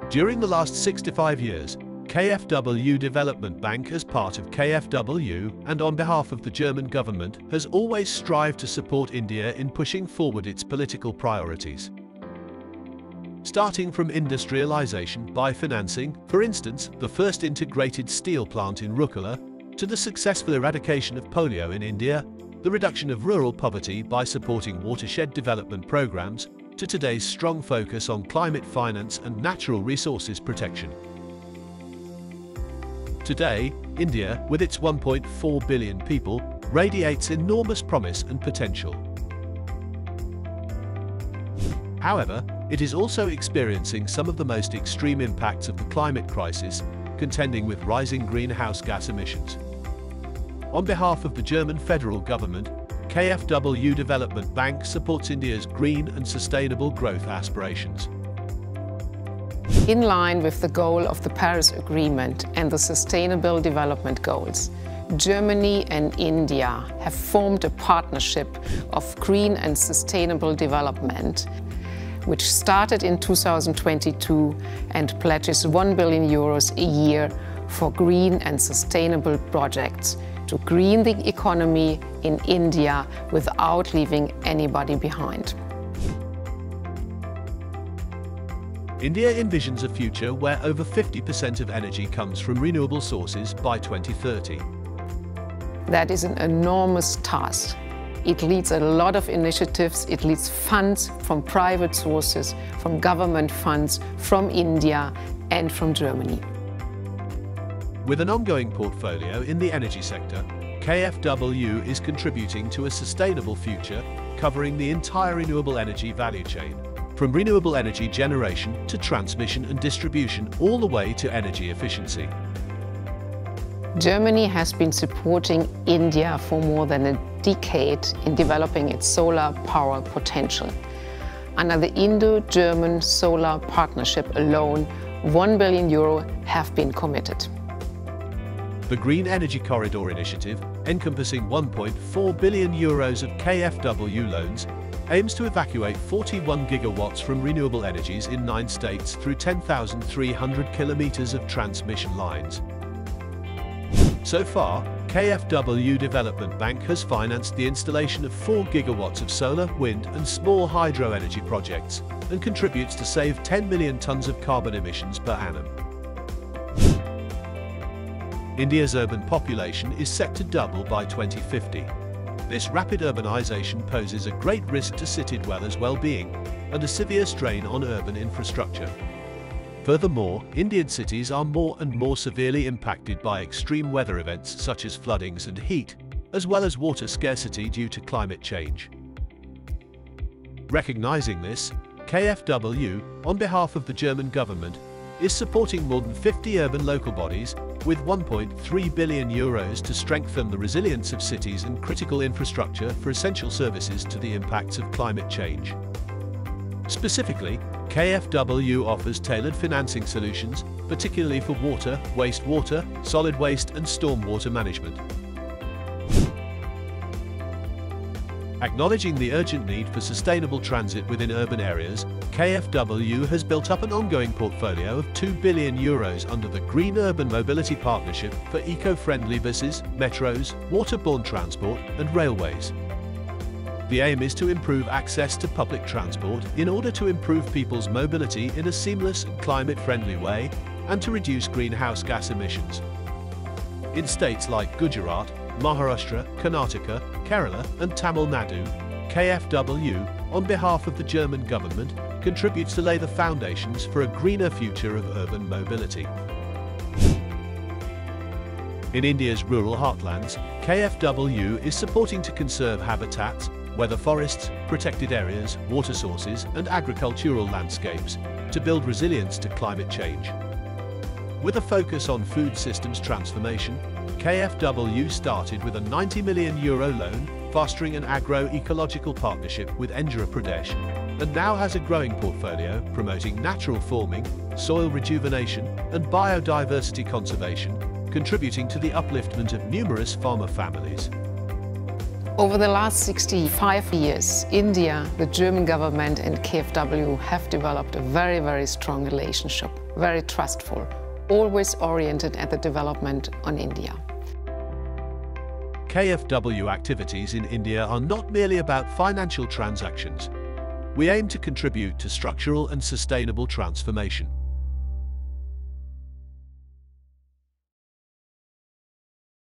During the last 65 years, KfW Development Bank, as part of KfW and on behalf of the German government, has always strived to support India in pushing forward its political priorities. Starting from industrialization by financing, for instance, the first integrated steel plant in Rourkela, to the successful eradication of polio in India, the reduction of rural poverty by supporting watershed development programs, to today's strong focus on climate finance and natural resources protection. Today, India, with its 1.4 billion people, radiates enormous promise and potential. However, it is also experiencing some of the most extreme impacts of the climate crisis, contending with rising greenhouse gas emissions. On behalf of the German federal government, KfW Development Bank supports India's green and sustainable growth aspirations. In line with the goal of the Paris Agreement and the Sustainable Development Goals, Germany and India have formed a partnership of green and sustainable development, which started in 2022 and pledges 1 billion euros a year for green and sustainable projects to green the economy in India without leaving anybody behind. India envisions a future where over 50% of energy comes from renewable sources by 2030. That is an enormous task. It leads a lot of initiatives, it leads funds from private sources, from government funds, from India and from Germany. With an ongoing portfolio in the energy sector, KfW is contributing to a sustainable future covering the entire renewable energy value chain, from renewable energy generation to transmission and distribution, all the way to energy efficiency. Germany has been supporting India for more than a decade in developing its solar power potential. Under the Indo-German solar partnership alone, 1 billion euro have been committed. The Green Energy Corridor initiative, encompassing 1.4 billion euros of KfW loans, aims to evacuate 41 gigawatts from renewable energies in 9 states through 10,300 kilometers of transmission lines. So far, KfW Development Bank has financed the installation of 4 gigawatts of solar, wind and small hydro energy projects and contributes to save 10 million tons of carbon emissions per annum. India's urban population is set to double by 2050. This rapid urbanization poses a great risk to city dwellers' well-being and a severe strain on urban infrastructure. Furthermore, Indian cities are more and more severely impacted by extreme weather events such as floodings and heat, as well as water scarcity due to climate change. Recognizing this, KfW, on behalf of the German government, is supporting more than 50 urban local bodies with 1.3 billion euros to strengthen the resilience of cities and critical infrastructure for essential services to the impacts of climate change. Specifically, KfW offers tailored financing solutions, particularly for water, wastewater, solid waste and stormwater management. Acknowledging the urgent need for sustainable transit within urban areas, KfW has built up an ongoing portfolio of 2 billion euros under the Green Urban Mobility Partnership for eco-friendly buses, metros, waterborne transport and railways. The aim is to improve access to public transport in order to improve people's mobility in a seamless and climate-friendly way and to reduce greenhouse gas emissions. In states like Gujarat, Maharashtra, Karnataka, Kerala and Tamil Nadu, KfW, on behalf of the German government, contributes to lay the foundations for a greener future of urban mobility. In India's rural heartlands, KfW is supporting to conserve habitats, whether forests, protected areas, water sources and agricultural landscapes, to build resilience to climate change. With a focus on food systems transformation, KfW started with a €90 million loan fostering an agro-ecological partnership with Andhra Pradesh and now has a growing portfolio promoting natural forming, soil rejuvenation and biodiversity conservation, contributing to the upliftment of numerous farmer families. Over the last 65 years, India, the German government and KfW have developed a very, very strong relationship, very trustful, always oriented at the development on India. KfW activities in India are not merely about financial transactions. We aim to contribute to structural and sustainable transformation.